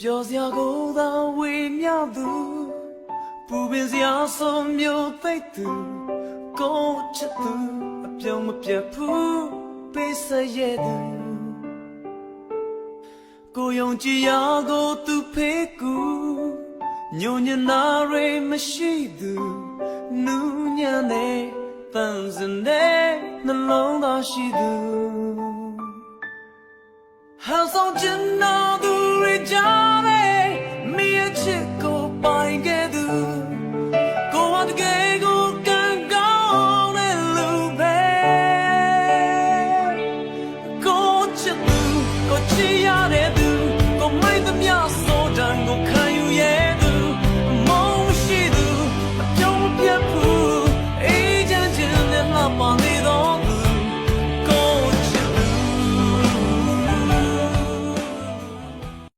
ပြောစရာကိုသာဝေမြောက်သူပူပင်စရာဆုံးမျိုးသိသူကိုချစ်သူအပြုံးမပြတ်ဘူးပေးစရဲ့သူကိုယုံကြည်ရာကိုသူဖေးကူညဉ့်ညနာရေမရှိသူနူးညံ့တဲ့တန်စင်တဲ့နှလုံးသားရှိသူဟောဆောင်ချင်တော့